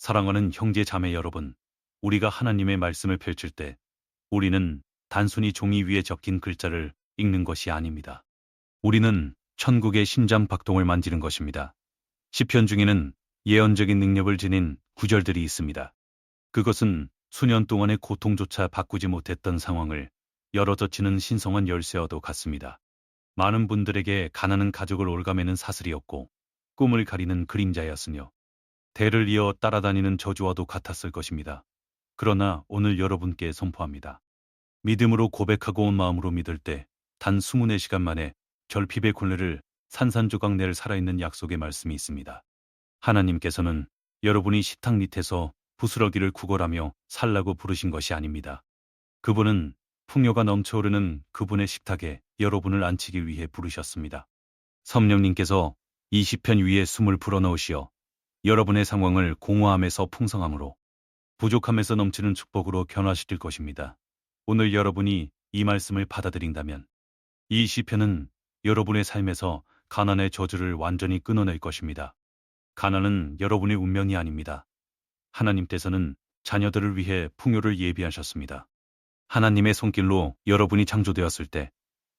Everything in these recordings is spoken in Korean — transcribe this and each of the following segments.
사랑하는 형제 자매 여러분, 우리가 하나님의 말씀을 펼칠 때 우리는 단순히 종이 위에 적힌 글자를 읽는 것이 아닙니다. 우리는 천국의 심장 박동을 만지는 것입니다. 시편 중에는 예언적인 능력을 지닌 구절들이 있습니다. 그것은 수년 동안의 고통조차 바꾸지 못했던 상황을 열어젖히는 신성한 열쇠와도 같습니다. 많은 분들에게 가난한 가족을 올가매는 사슬이었고 꿈을 가리는 그림자였으며 대를 이어 따라다니는 저주와도 같았을 것입니다. 그러나 오늘 여러분께 선포합니다. 믿음으로 고백하고 온 마음으로 믿을 때 단 24시간 만에 결핍의 곤례를 산산조각 낼 살아있는 약속의 말씀이 있습니다. 하나님께서는 여러분이 식탁 밑에서 부스러기를 구걸하며 살라고 부르신 것이 아닙니다. 그분은 풍요가 넘쳐오르는 그분의 식탁에 여러분을 앉히기 위해 부르셨습니다. 성령님께서 이 시편 위에 숨을 불어넣으시어 여러분의 상황을 공허함에서 풍성함으로, 부족함에서 넘치는 축복으로 변화시킬 것입니다. 오늘 여러분이 이 말씀을 받아들인다면 이 시편은 여러분의 삶에서 가난의 저주를 완전히 끊어낼 것입니다. 가난은 여러분의 운명이 아닙니다. 하나님께서는 자녀들을 위해 풍요를 예비하셨습니다. 하나님의 손길로 여러분이 창조되었을 때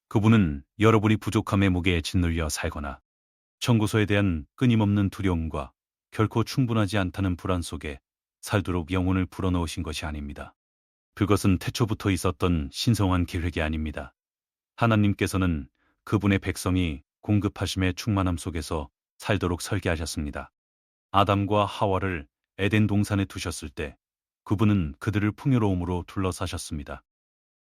그분은 여러분이 부족함의 무게에 짓눌려 살거나 청구서에 대한 끊임없는 두려움과 결코 충분하지 않다는 불안 속에 살도록 영혼을 불어넣으신 것이 아닙니다. 그것은 태초부터 있었던 신성한 계획이 아닙니다. 하나님께서는 그분의 백성이 공급하심의 충만함 속에서 살도록 설계하셨습니다. 아담과 하와를 에덴 동산에 두셨을 때 그분은 그들을 풍요로움으로 둘러싸셨습니다.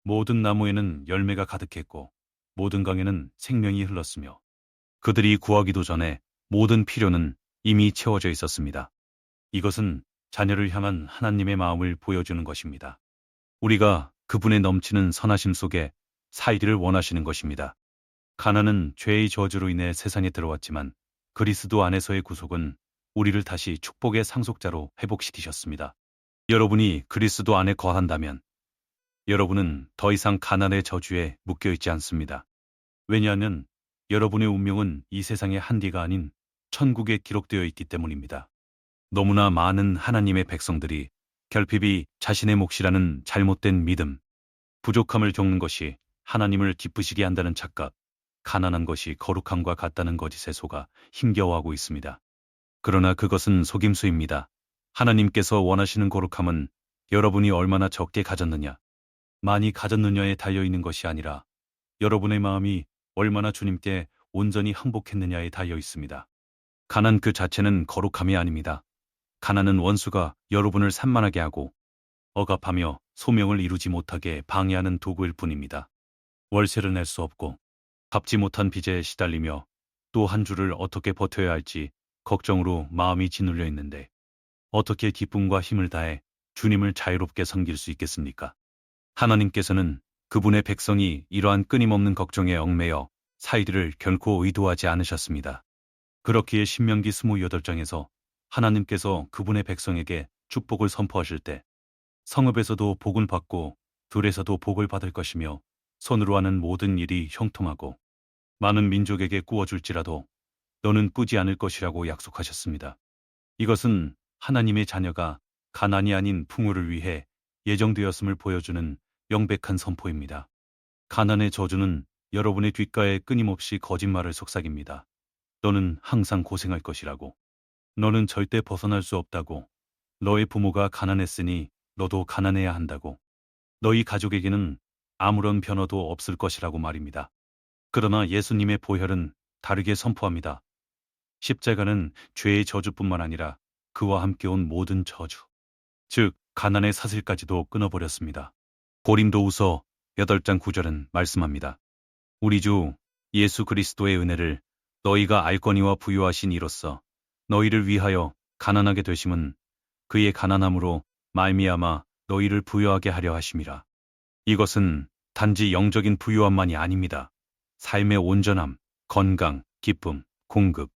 모든 나무에는 열매가 가득했고 모든 강에는 생명이 흘렀으며 그들이 구하기도 전에 모든 필요는 이미 채워져 있었습니다. 이것은 자녀를 향한 하나님의 마음을 보여주는 것입니다. 우리가 그분의 넘치는 선하심 속에 살기를 원하시는 것입니다. 가난은 죄의 저주로 인해 세상에 들어왔지만 그리스도 안에서의 구속은 우리를 다시 축복의 상속자로 회복시키셨습니다. 여러분이 그리스도 안에 거한다면 여러분은 더 이상 가난의 저주에 묶여있지 않습니다. 왜냐하면 여러분의 운명은 이 세상의 한디가 아닌 천국에 기록되어 있기 때문입니다. 너무나 많은 하나님의 백성들이 결핍이 자신의 몫이라는 잘못된 믿음, 부족함을 겪는 것이 하나님을 기쁘시게 한다는 착각, 가난한 것이 거룩함과 같다는 거짓에 속아 힘겨워하고 있습니다. 그러나 그것은 속임수입니다. 하나님께서 원하시는 거룩함은 여러분이 얼마나 적게 가졌느냐, 많이 가졌느냐에 달려있는 것이 아니라 여러분의 마음이 얼마나 주님께 온전히 항복했느냐에 달려 있습니다. 가난 그 자체는 거룩함이 아닙니다. 가난은 원수가 여러분을 산만하게 하고 억압하며 소명을 이루지 못하게 방해하는 도구일 뿐입니다. 월세를 낼 수 없고 갚지 못한 빚에 시달리며 또 한 주를 어떻게 버텨야 할지 걱정으로 마음이 짓눌려 있는데 어떻게 기쁨과 힘을 다해 주님을 자유롭게 섬길 수 있겠습니까? 하나님께서는 그분의 백성이 이러한 끊임없는 걱정에 얽매여 살기를 결코 의도하지 않으셨습니다. 그렇기에 신명기 28장에서 하나님께서 그분의 백성에게 축복을 선포하실 때 성읍에서도 복을 받고 들에서도 복을 받을 것이며 손으로 하는 모든 일이 형통하고 많은 민족에게 구워줄지라도 너는 꾸지 않을 것이라고 약속하셨습니다. 이것은 하나님의 자녀가 가난이 아닌 풍요를 위해 예정되었음을 보여주는 명백한 선포입니다. 가난의 저주는 여러분의 귓가에 끊임없이 거짓말을 속삭입니다. 너는 항상 고생할 것이라고. 너는 절대 벗어날 수 없다고. 너의 부모가 가난했으니 너도 가난해야 한다고. 너희 가족에게는 아무런 변화도 없을 것이라고 말입니다. 그러나 예수님의 보혈은 다르게 선포합니다. 십자가는 죄의 저주뿐만 아니라 그와 함께 온 모든 저주, 즉 가난의 사슬까지도 끊어버렸습니다. 고린도후서 8장 9절은 말씀합니다. 우리 주 예수 그리스도의 은혜를 너희가 알거니와 부유하신 이로써 너희를 위하여 가난하게 되심은 그의 가난함으로 말미암아 너희를 부유하게 하려 하심이라. 이것은 단지 영적인 부유함만이 아닙니다. 삶의 온전함, 건강, 기쁨, 공급,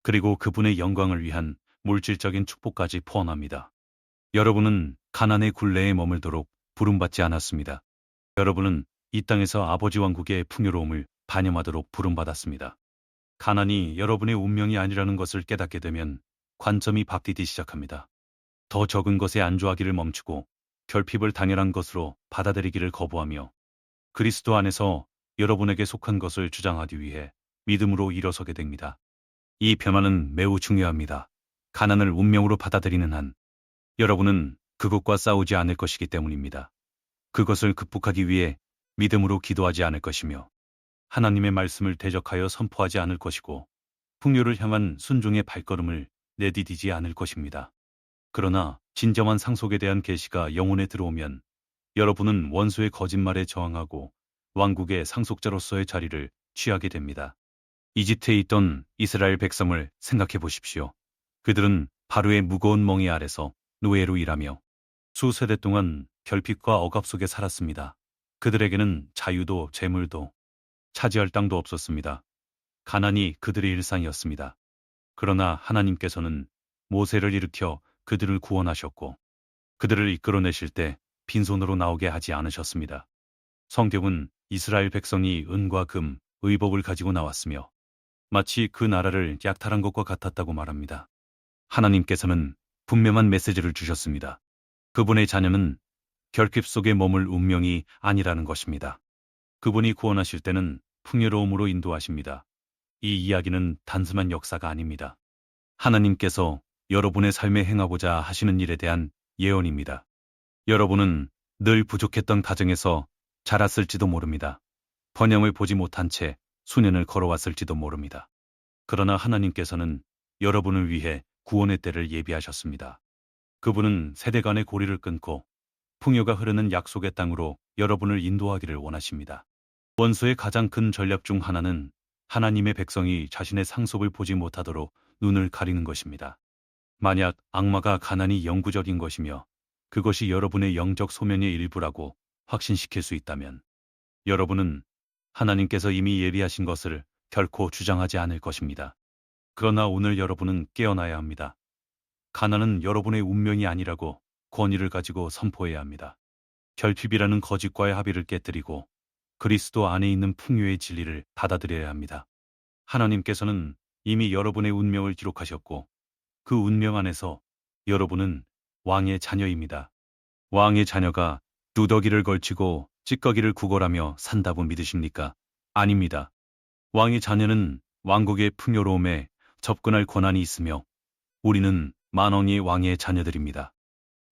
그리고 그분의 영광을 위한 물질적인 축복까지 포함합니다. 여러분은 가난의 굴레에 머물도록 부름받지 않았습니다. 여러분은 이 땅에서 아버지 왕국의 풍요로움을 반영하도록 부름받았습니다. 가난이 여러분의 운명이 아니라는 것을 깨닫게 되면 관점이 바뀌기 시작합니다. 더 적은 것에 안주하기를 멈추고 결핍을 당연한 것으로 받아들이기를 거부하며 그리스도 안에서 여러분에게 속한 것을 주장하기 위해 믿음으로 일어서게 됩니다. 이 변화는 매우 중요합니다. 가난을 운명으로 받아들이는 한 여러분은 그것과 싸우지 않을 것이기 때문입니다. 그것을 극복하기 위해 믿음으로 기도하지 않을 것이며 하나님의 말씀을 대적하여 선포하지 않을 것이고 풍요를 향한 순종의 발걸음을 내디디지 않을 것입니다. 그러나 진정한 상속에 대한 계시가 영혼에 들어오면 여러분은 원수의 거짓말에 저항하고 왕국의 상속자로서의 자리를 취하게 됩니다. 이집트에 있던 이스라엘 백성을 생각해 보십시오. 그들은 바로의 무거운 멍에 아래서 노예로 일하며 수세대 동안 결핍과 억압 속에 살았습니다. 그들에게는 자유도 재물도 차지할 땅도 없었습니다. 가난이 그들의 일상이었습니다. 그러나 하나님께서는 모세를 일으켜 그들을 구원하셨고 그들을 이끌어내실 때 빈손으로 나오게 하지 않으셨습니다. 성경은 이스라엘 백성이 은과 금, 의복을 가지고 나왔으며 마치 그 나라를 약탈한 것과 같았다고 말합니다. 하나님께서는 분명한 메시지를 주셨습니다. 그분의 자녀는 결핍 속에 머물 운명이 아니라는 것입니다. 그분이 구원하실 때는 풍요로움으로 인도하십니다. 이 이야기는 단순한 역사가 아닙니다. 하나님께서 여러분의 삶에 행하고자 하시는 일에 대한 예언입니다. 여러분은 늘 부족했던 가정에서 자랐을지도 모릅니다. 번영을 보지 못한 채 수년을 걸어왔을지도 모릅니다. 그러나 하나님께서는 여러분을 위해 구원의 때를 예비하셨습니다. 그분은 세대 간의 고리를 끊고 풍요가 흐르는 약속의 땅으로 여러분을 인도하기를 원하십니다. 원수의 가장 큰 전략 중 하나는 하나님의 백성이 자신의 상속을 보지 못하도록 눈을 가리는 것입니다. 만약 악마가 가난이 영구적인 것이며 그것이 여러분의 영적 소명의 일부라고 확신시킬 수 있다면 여러분은 하나님께서 이미 예비하신 것을 결코 주장하지 않을 것입니다. 그러나 오늘 여러분은 깨어나야 합니다. 가난은 여러분의 운명이 아니라고 권위를 가지고 선포해야 합니다. 결핍이라는 거짓과의 합의를 깨뜨리고 그리스도 안에 있는 풍요의 진리를 받아들여야 합니다. 하나님께서는 이미 여러분의 운명을 기록하셨고 그 운명 안에서 여러분은 왕의 자녀입니다. 왕의 자녀가 누더기를 걸치고 찌꺼기를 구걸하며 산다고 믿으십니까? 아닙니다. 왕의 자녀는 왕국의 풍요로움에 접근할 권한이 있으며 우리는 만왕의 왕의 자녀들입니다.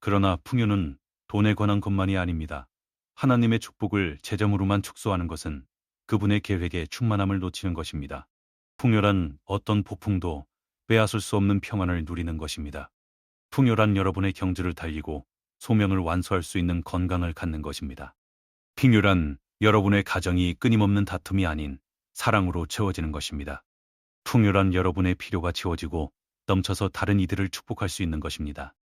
그러나 풍요는 돈에 관한 것만이 아닙니다. 하나님의 축복을 재정으로만 축소하는 것은 그분의 계획에 충만함을 놓치는 것입니다. 풍요란 어떤 폭풍도 빼앗을 수 없는 평안을 누리는 것입니다. 풍요란 여러분의 경주를 달리고 소명을 완수할 수 있는 건강을 갖는 것입니다. 풍요란 여러분의 가정이 끊임없는 다툼이 아닌 사랑으로 채워지는 것입니다. 풍요란 여러분의 필요가 채워지고 넘쳐서 다른 이들을 축복할 수 있는 것입니다.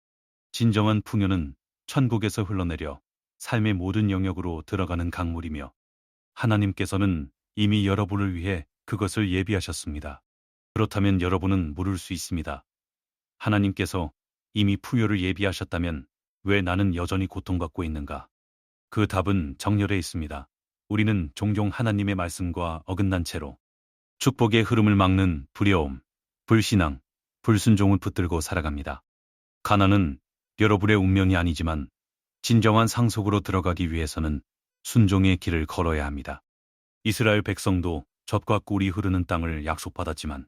진정한 풍요는 천국에서 흘러내려 삶의 모든 영역으로 들어가는 강물이며 하나님께서는 이미 여러분을 위해 그것을 예비하셨습니다. 그렇다면 여러분은 물을 수 있습니다. 하나님께서 이미 풍요를 예비하셨다면 왜 나는 여전히 고통받고 있는가? 그 답은 정렬에 있습니다. 우리는 종종 하나님의 말씀과 어긋난 채로 축복의 흐름을 막는 두려움, 불신앙, 불순종을 붙들고 살아갑니다. 가난은 여러분의 운명이 아니지만 진정한 상속으로 들어가기 위해서는 순종의 길을 걸어야 합니다. 이스라엘 백성도 젖과 꿀이 흐르는 땅을 약속받았지만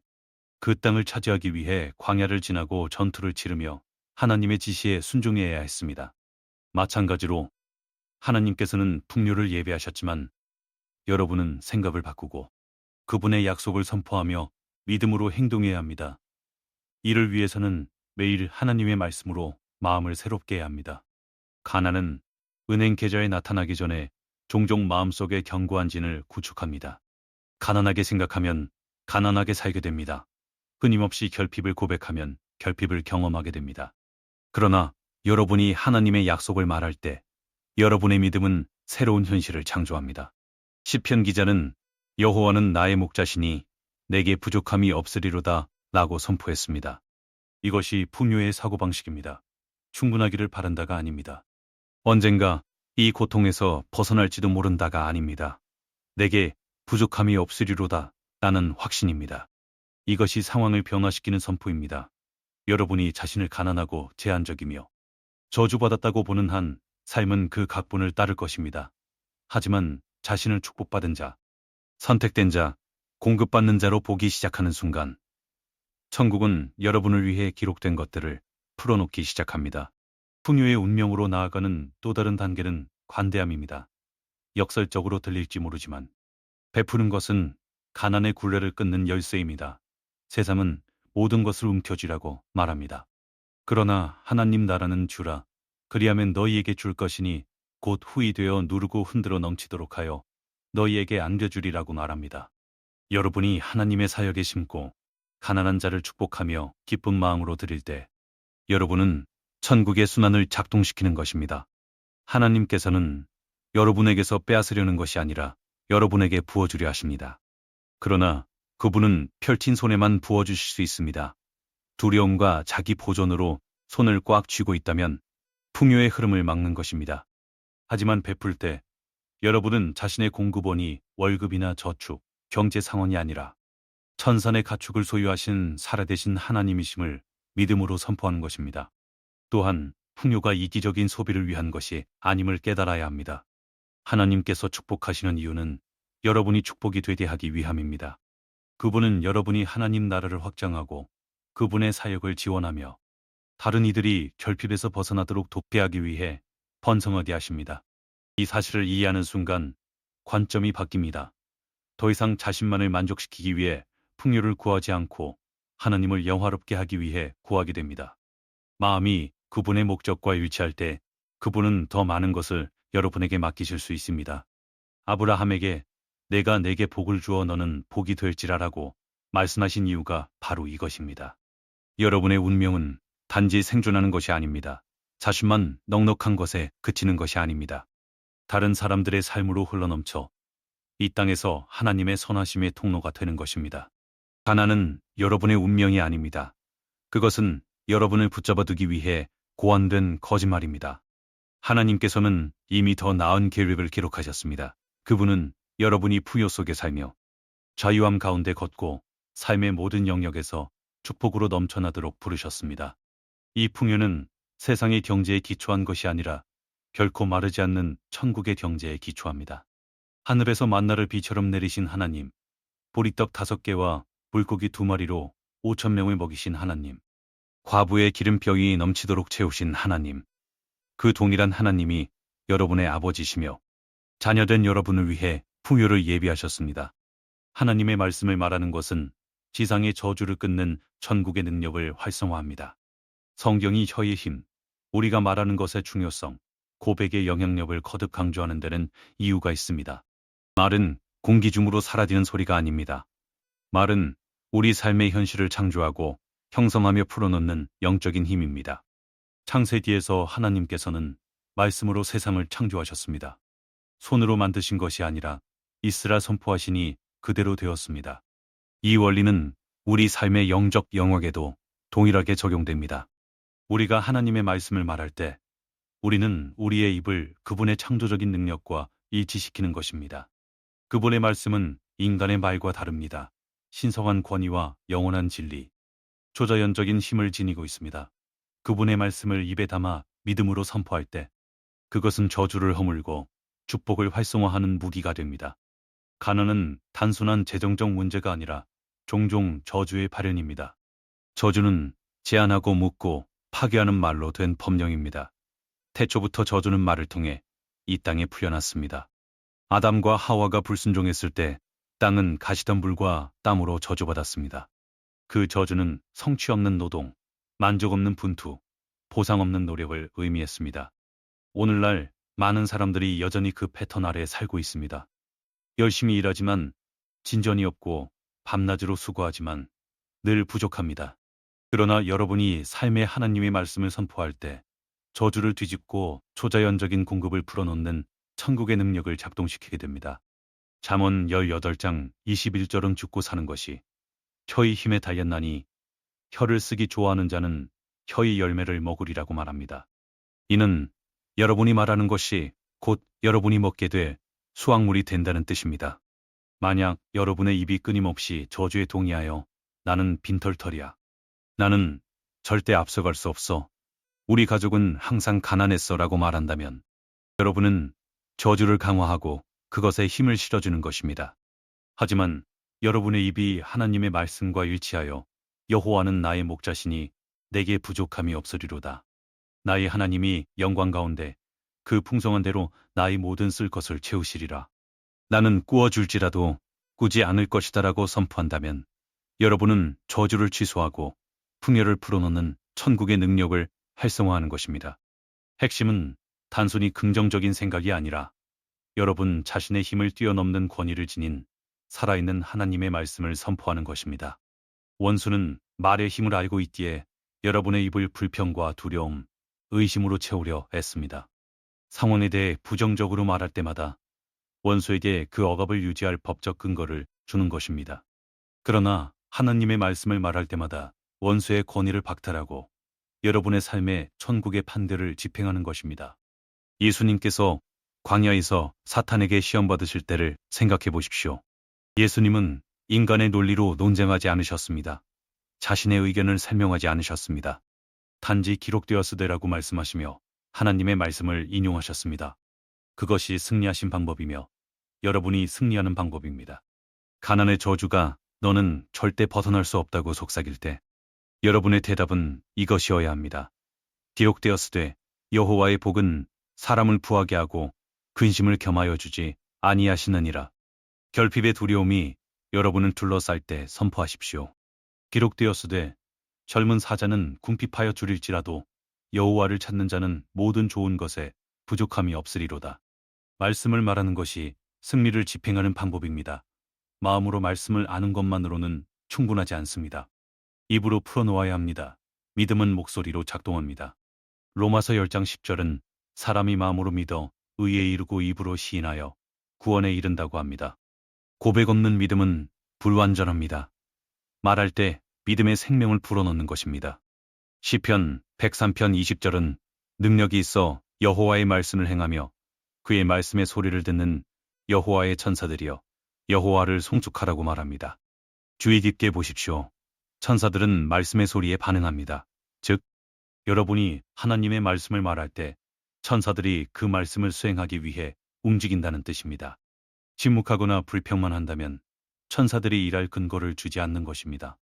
그 땅을 차지하기 위해 광야를 지나고 전투를 치르며 하나님의 지시에 순종해야 했습니다. 마찬가지로 하나님께서는 풍요를 예비하셨지만 여러분은 생각을 바꾸고 그분의 약속을 선포하며 믿음으로 행동해야 합니다. 이를 위해서는 매일 하나님의 말씀으로 마음을 새롭게 해야 합니다. 가난은 은행 계좌에 나타나기 전에 종종 마음속에 견고한 진을 구축합니다. 가난하게 생각하면 가난하게 살게 됩니다. 끊임없이 결핍을 고백하면 결핍을 경험하게 됩니다. 그러나 여러분이 하나님의 약속을 말할 때 여러분의 믿음은 새로운 현실을 창조합니다. 시편 기자는 여호와는 나의 목자시니 내게 부족함이 없으리로다 라고 선포했습니다. 이것이 풍요의 사고방식입니다. 충분하기를 바란다가 아닙니다. 언젠가 이 고통에서 벗어날지도 모른다가 아닙니다. 내게 부족함이 없으리로다 라는 확신입니다. 이것이 상황을 변화시키는 선포입니다. 여러분이 자신을 가난하고 제한적이며 저주받았다고 보는 한 삶은 그 각본을 따를 것입니다. 하지만 자신을 축복받은 자, 선택된 자, 공급받는 자로 보기 시작하는 순간 천국은 여러분을 위해 기록된 것들을 풀어놓기 시작합니다. 풍요의 운명으로 나아가는 또 다른 단계는 관대함입니다. 역설적으로 들릴지 모르지만 베푸는 것은 가난의 굴레를 끊는 열쇠입니다. 세상은 모든 것을 움켜쥐라고 말합니다. 그러나 하나님 나라는 주라. 그리하면 너희에게 줄 것이니 곧 후이 되어 누르고 흔들어 넘치도록 하여 너희에게 안겨주리라고 말합니다. 여러분이 하나님의 사역에 심고 가난한 자를 축복하며 기쁜 마음으로 드릴 때 여러분은 천국의 순환을 작동시키는 것입니다. 하나님께서는 여러분에게서 빼앗으려는 것이 아니라 여러분에게 부어주려 하십니다. 그러나 그분은 펼친 손에만 부어주실 수 있습니다. 두려움과 자기 보존으로 손을 꽉 쥐고 있다면 풍요의 흐름을 막는 것입니다. 하지만 베풀 때 여러분은 자신의 공급원이 월급이나 저축, 경제 상원이 아니라 천산의 가축을 소유하신 살아계신 하나님이심을 믿음으로 선포하는 것입니다. 또한 풍요가 이기적인 소비를 위한 것이 아님을 깨달아야 합니다. 하나님께서 축복하시는 이유는 여러분이 축복이 되게 하기 위함입니다. 그분은 여러분이 하나님 나라를 확장하고 그분의 사역을 지원하며 다른 이들이 결핍에서 벗어나도록 돕게 하기 위해 번성하게 하십니다. 이 사실을 이해하는 순간 관점이 바뀝니다. 더 이상 자신만을 만족시키기 위해 풍요를 구하지 않고 하나님을 영화롭게 하기 위해 구하게 됩니다. 마음이 그분의 목적과 일치할 때 그분은 더 많은 것을 여러분에게 맡기실 수 있습니다. 아브라함에게 내가 내게 복을 주어 너는 복이 될지라라고 말씀하신 이유가 바로 이것입니다. 여러분의 운명은 단지 생존하는 것이 아닙니다. 자신만 넉넉한 것에 그치는 것이 아닙니다. 다른 사람들의 삶으로 흘러넘쳐 이 땅에서 하나님의 선하심의 통로가 되는 것입니다. 가난은 여러분의 운명이 아닙니다. 그것은 여러분을 붙잡아 두기 위해 고안된 거짓말입니다. 하나님께서는 이미 더 나은 계획을 기록하셨습니다. 그분은 여러분이 풍요 속에 살며 자유함 가운데 걷고 삶의 모든 영역에서 축복으로 넘쳐나도록 부르셨습니다. 이 풍요는 세상의 경제에 기초한 것이 아니라 결코 마르지 않는 천국의 경제에 기초합니다. 하늘에서 만나를 비처럼 내리신 하나님, 보리떡 5개와 물고기 2마리로 5,000명을 먹이신 하나님, 과부의 기름병이 넘치도록 채우신 하나님, 그 동일한 하나님이 여러분의 아버지시며 자녀된 여러분을 위해 풍요를 예비하셨습니다. 하나님의 말씀을 말하는 것은 지상의 저주를 끊는 천국의 능력을 활성화합니다. 성경이 혀의 힘, 우리가 말하는 것의 중요성, 고백의 영향력을 거듭 강조하는 데는 이유가 있습니다. 말은 공기 중으로 사라지는 소리가 아닙니다. 말은 우리 삶의 현실을 창조하고 형성하며 풀어놓는 영적인 힘입니다. 창세기에서 하나님께서는 말씀으로 세상을 창조하셨습니다. 손으로 만드신 것이 아니라 있으라 선포하시니 그대로 되었습니다. 이 원리는 우리 삶의 영적 영역에도 동일하게 적용됩니다. 우리가 하나님의 말씀을 말할 때 우리는 우리의 입을 그분의 창조적인 능력과 일치시키는 것입니다. 그분의 말씀은 인간의 말과 다릅니다. 신성한 권위와 영원한 진리, 초자연적인 힘을 지니고 있습니다. 그분의 말씀을 입에 담아 믿음으로 선포할 때 그것은 저주를 허물고 축복을 활성화하는 무기가 됩니다. 가난은 단순한 재정적 문제가 아니라 종종 저주의 발현입니다. 저주는 제한하고 묶고 파괴하는 말로 된 법령입니다. 태초부터 저주는 말을 통해 이 땅에 풀려났습니다. 아담과 하와가 불순종했을 때 땅은 가시덤불과 땀으로 저주받았습니다. 그 저주는 성취 없는 노동, 만족 없는 분투, 보상 없는 노력을 의미했습니다. 오늘날 많은 사람들이 여전히 그 패턴 아래 살고 있습니다. 열심히 일하지만 진전이 없고 밤낮으로 수고하지만 늘 부족합니다. 그러나 여러분이 삶의 하나님의 말씀을 선포할 때 저주를 뒤집고 초자연적인 공급을 풀어놓는 천국의 능력을 작동시키게 됩니다. 잠언 18장 21절은 죽고 사는 것이 혀의 힘에 달렸나니 혀를 쓰기 좋아하는 자는 혀의 열매를 먹으리라고 말합니다. 이는 여러분이 말하는 것이 곧 여러분이 먹게 돼 수확물이 된다는 뜻입니다. 만약 여러분의 입이 끊임없이 저주에 동의하여 나는 빈털털이야. 나는 절대 앞서갈 수 없어. 우리 가족은 항상 가난했어라고 말한다면 여러분은 저주를 강화하고 그것에 힘을 실어주는 것입니다. 하지만 여러분의 입이 하나님의 말씀과 일치하여 여호와는 나의 목자시니 내게 부족함이 없으리로다. 나의 하나님이 영광 가운데 그 풍성한 대로 나의 모든 쓸 것을 채우시리라. 나는 꾸어줄지라도 꾸지 않을 것이다라고 선포한다면 여러분은 저주를 취소하고 풍요를 풀어놓는 천국의 능력을 활성화하는 것입니다. 핵심은 단순히 긍정적인 생각이 아니라 여러분 자신의 힘을 뛰어넘는 권위를 지닌 살아있는 하나님의 말씀을 선포하는 것입니다. 원수는 말의 힘을 알고 있기에 여러분의 입을 불평과 두려움, 의심으로 채우려 애씁니다. 상황에 대해 부정적으로 말할 때마다 원수에게 그 억압을 유지할 법적 근거를 주는 것입니다. 그러나 하나님의 말씀을 말할 때마다 원수의 권위를 박탈하고 여러분의 삶에 천국의 판결을 집행하는 것입니다. 예수님께서 광야에서 사탄에게 시험 받으실 때를 생각해 보십시오. 예수님은 인간의 논리로 논쟁하지 않으셨습니다. 자신의 의견을 설명하지 않으셨습니다. 단지 기록되었으되라고 말씀하시며 하나님의 말씀을 인용하셨습니다. 그것이 승리하신 방법이며 여러분이 승리하는 방법입니다. 가난의 저주가 너는 절대 벗어날 수 없다고 속삭일 때 여러분의 대답은 이것이어야 합니다. 기록되었으되 여호와의 복은 사람을 부하게 하고 근심을 겸하여 주지 아니하시느니라. 결핍의 두려움이 여러분을 둘러쌀 때 선포하십시오. 기록되었으되 젊은 사자는 궁핍하여 줄일지라도 여호와를 찾는 자는 모든 좋은 것에 부족함이 없으리로다. 말씀을 말하는 것이 승리를 집행하는 방법입니다. 마음으로 말씀을 아는 것만으로는 충분하지 않습니다. 입으로 풀어놓아야 합니다. 믿음은 목소리로 작동합니다. 로마서 10장 10절은 사람이 마음으로 믿어 의에 이르고 입으로 시인하여 구원에 이른다고 합니다. 고백 없는 믿음은 불완전합니다. 말할 때 믿음의 생명을 불어넣는 것입니다. 시편 103편 20절은 능력이 있어 여호와의 말씀을 행하며 그의 말씀의 소리를 듣는 여호와의 천사들이여 여호와를 송축하라고 말합니다. 주의 깊게 보십시오. 천사들은 말씀의 소리에 반응합니다. 즉, 여러분이 하나님의 말씀을 말할 때 천사들이 그 말씀을 수행하기 위해 움직인다는 뜻입니다. 침묵하거나 불평만 한다면 천사들이 일할 근거를 주지 않는 것입니다.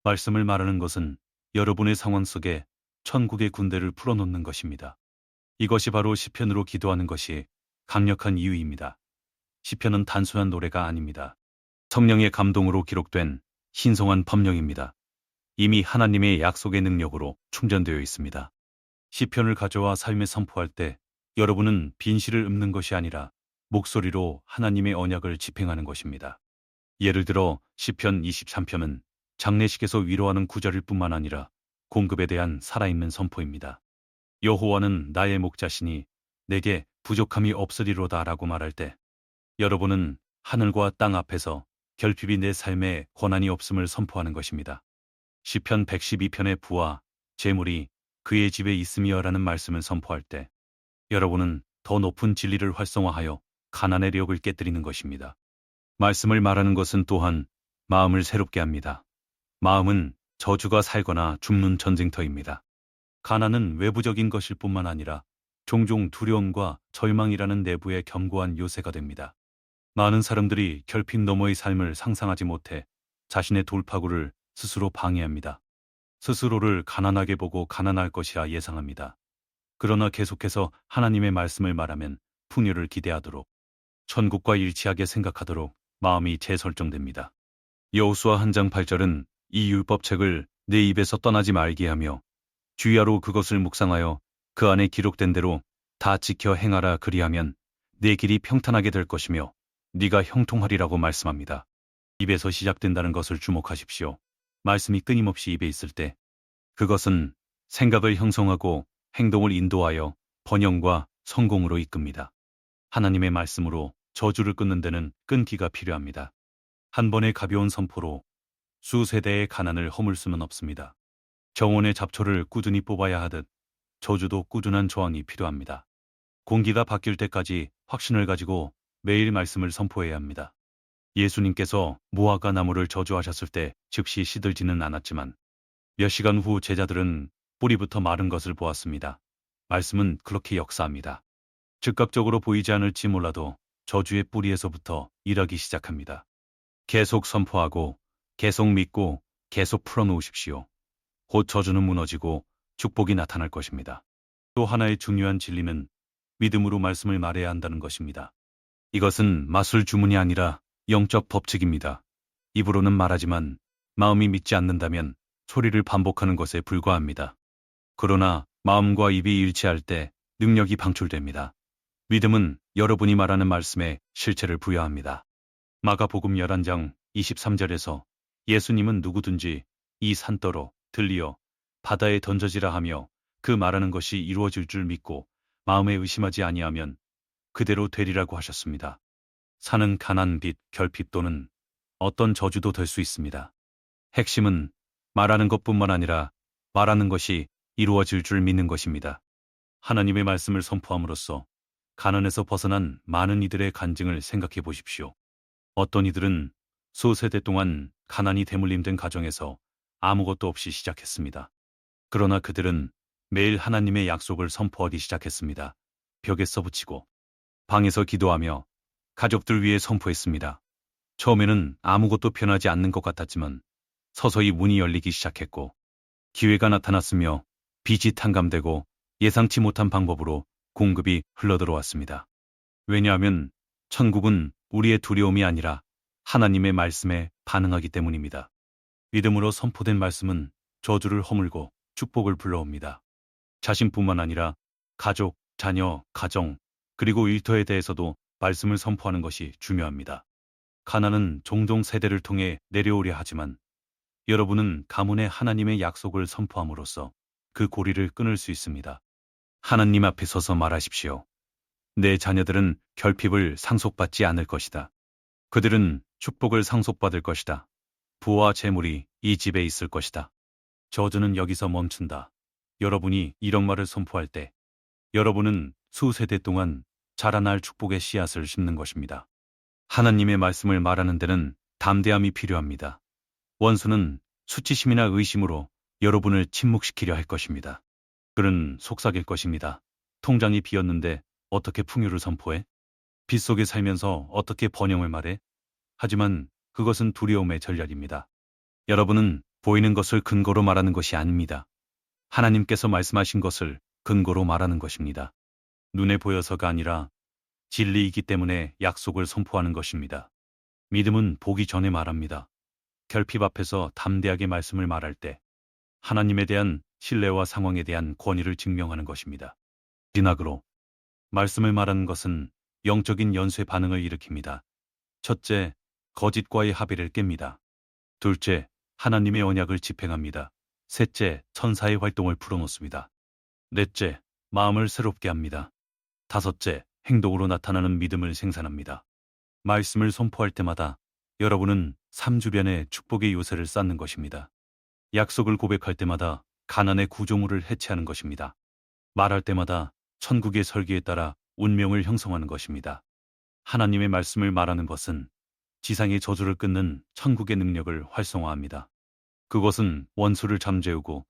말씀을 말하는 것은 여러분의 상황 속에 천국의 군대를 풀어놓는 것입니다. 이것이 바로 시편으로 기도하는 것이 강력한 이유입니다. 시편은 단순한 노래가 아닙니다. 성령의 감동으로 기록된 신성한 법령입니다. 이미 하나님의 약속의 능력으로 충전되어 있습니다. 시편을 가져와 삶에 선포할 때 여러분은 빈실을 읊는 것이 아니라 목소리로 하나님의 언약을 집행하는 것입니다. 예를 들어 시편 23편은 장례식에서 위로하는 구절일 뿐만 아니라 공급에 대한 살아있는 선포입니다. 여호와는 나의 목자시니 내게 부족함이 없으리로다 라고 말할 때 여러분은 하늘과 땅 앞에서 결핍이 내 삶에 권한이 없음을 선포하는 것입니다. 시편 112편의 부와 재물이 그의 집에 있으며라는 말씀을 선포할 때 여러분은 더 높은 진리를 활성화하여 가난의 력을 깨뜨리는 것입니다. 말씀을 말하는 것은 또한 마음을 새롭게 합니다. 마음은 저주가 살거나 죽는 전쟁터입니다. 가난은 외부적인 것일 뿐만 아니라 종종 두려움과 절망이라는 내부의 견고한 요새가 됩니다. 많은 사람들이 결핍 너머의 삶을 상상하지 못해 자신의 돌파구를 스스로 방해합니다. 스스로를 가난하게 보고 가난할 것이라 예상합니다. 그러나 계속해서 하나님의 말씀을 말하면 풍요를 기대하도록 천국과 일치하게 생각하도록 마음이 재설정됩니다. 여호수아 1장 8절은 이 율법책을 내 입에서 떠나지 말게 하며 주야로 그것을 묵상하여 그 안에 기록된 대로 다 지켜 행하라 그리하면 내 길이 평탄하게 될 것이며 네가 형통하리라고 말씀합니다. 입에서 시작된다는 것을 주목하십시오. 말씀이 끊임없이 입에 있을 때 그것은 생각을 형성하고 행동을 인도하여 번영과 성공으로 이끕니다. 하나님의 말씀으로 저주를 끊는 데는 끈기가 필요합니다. 한 번의 가벼운 선포로 수세대의 가난을 허물 수는 없습니다. 정원의 잡초를 꾸준히 뽑아야 하듯 저주도 꾸준한 저항이 필요합니다. 공기가 바뀔 때까지 확신을 가지고 매일 말씀을 선포해야 합니다. 예수님께서 무화과 나무를 저주하셨을 때 즉시 시들지는 않았지만 몇 시간 후 제자들은 뿌리부터 마른 것을 보았습니다. 말씀은 그렇게 역사합니다. 즉각적으로 보이지 않을지 몰라도 저주의 뿌리에서부터 일하기 시작합니다. 계속 선포하고, 계속 믿고, 계속 풀어놓으십시오. 곧 저주는 무너지고 축복이 나타날 것입니다. 또 하나의 중요한 진리는 믿음으로 말씀을 말해야 한다는 것입니다. 이것은 마술 주문이 아니라 영적 법칙입니다. 입으로는 말하지만 마음이 믿지 않는다면 소리를 반복하는 것에 불과합니다. 그러나 마음과 입이 일치할 때 능력이 방출됩니다. 믿음은 여러분이 말하는 말씀에 실체를 부여합니다. 마가복음 11장 23절에서 예수님은 누구든지 이 산더러 들리어 바다에 던져지라 하며 그 말하는 것이 이루어질 줄 믿고 마음에 의심하지 아니하면 그대로 되리라고 하셨습니다. 산은 가난, 빚, 결핍 또는 어떤 저주도 될 수 있습니다. 핵심은 말하는 것뿐만 아니라 말하는 것이 이루어질 줄 믿는 것입니다. 하나님의 말씀을 선포함으로써 가난에서 벗어난 많은 이들의 간증을 생각해 보십시오. 어떤 이들은 수세대 동안 가난이 대물림된 가정에서 아무것도 없이 시작했습니다. 그러나 그들은 매일 하나님의 약속을 선포하기 시작했습니다. 벽에 써붙이고 방에서 기도하며 가족들 위해 선포했습니다. 처음에는 아무것도 변하지 않는 것 같았지만 서서히 문이 열리기 시작했고 기회가 나타났으며 빚이 탕감되고 예상치 못한 방법으로 공급이 흘러들어왔습니다. 왜냐하면 천국은 우리의 두려움이 아니라 하나님의 말씀에 반응하기 때문입니다. 믿음으로 선포된 말씀은 저주를 허물고 축복을 불러옵니다. 자신뿐만 아니라 가족, 자녀, 가정, 그리고 일터에 대해서도 말씀을 선포하는 것이 중요합니다. 가난은 종종 세대를 통해 내려오려 하지만 여러분은 가문에 하나님의 약속을 선포함으로써 그 고리를 끊을 수 있습니다. 하나님 앞에 서서 말하십시오. 내 자녀들은 결핍을 상속받지 않을 것이다. 그들은 축복을 상속받을 것이다. 부와 재물이 이 집에 있을 것이다. 저주는 여기서 멈춘다. 여러분이 이런 말을 선포할 때 여러분은 수세대 동안 자라날 축복의 씨앗을 심는 것입니다. 하나님의 말씀을 말하는 데는 담대함이 필요합니다. 원수는 수치심이나 의심으로 여러분을 침묵시키려 할 것입니다. 그는 속삭일 것입니다. 통장이 비었는데 어떻게 풍요를 선포해? 빚 속에 살면서 어떻게 번영을 말해? 하지만 그것은 두려움의 전략입니다. 여러분은 보이는 것을 근거로 말하는 것이 아닙니다. 하나님께서 말씀하신 것을 근거로 말하는 것입니다. 눈에 보여서가 아니라 진리이기 때문에 약속을 선포하는 것입니다. 믿음은 보기 전에 말합니다. 결핍 앞에서 담대하게 말씀을 말할 때 하나님에 대한 신뢰와 상황에 대한 권위를 증명하는 것입니다. 진학으로 말씀을 말하는 것은 영적인 연쇄 반응을 일으킵니다. 첫째, 거짓과의 합의를 깹니다. 둘째, 하나님의 언약을 집행합니다. 셋째, 천사의 활동을 풀어놓습니다. 넷째, 마음을 새롭게 합니다. 다섯째, 행동으로 나타나는 믿음을 생산합니다. 말씀을 선포할 때마다 여러분은 삶 주변에 축복의 요새를 쌓는 것입니다. 약속을 고백할 때마다 가난의 구조물을 해체하는 것입니다. 말할 때마다 천국의 설계에 따라 운명을 형성하는 것입니다. 하나님의 말씀을 말하는 것은 지상의 저주를 끊는 천국의 능력을 활성화합니다. 그것은 원수를 잠재우고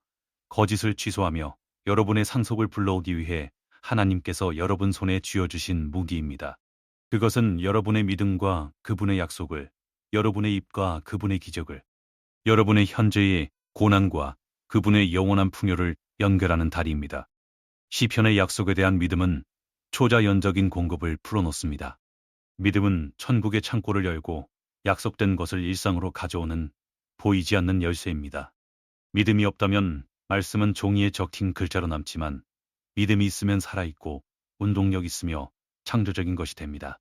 거짓을 취소하며 여러분의 상속을 불러오기 위해 하나님께서 여러분 손에 쥐어주신 무기입니다. 그것은 여러분의 믿음과 그분의 약속을, 여러분의 입과 그분의 기적을, 여러분의 현재의 고난과 그분의 영원한 풍요를 연결하는 다리입니다. 시편의 약속에 대한 믿음은 초자연적인 공급을 풀어놓습니다. 믿음은 천국의 창고를 열고 약속된 것을 일상으로 가져오는 보이지 않는 열쇠입니다. 믿음이 없다면 말씀은 종이에 적힌 글자로 남지만 믿음이 있으면 살아있고 운동력 있으며 창조적인 것이 됩니다.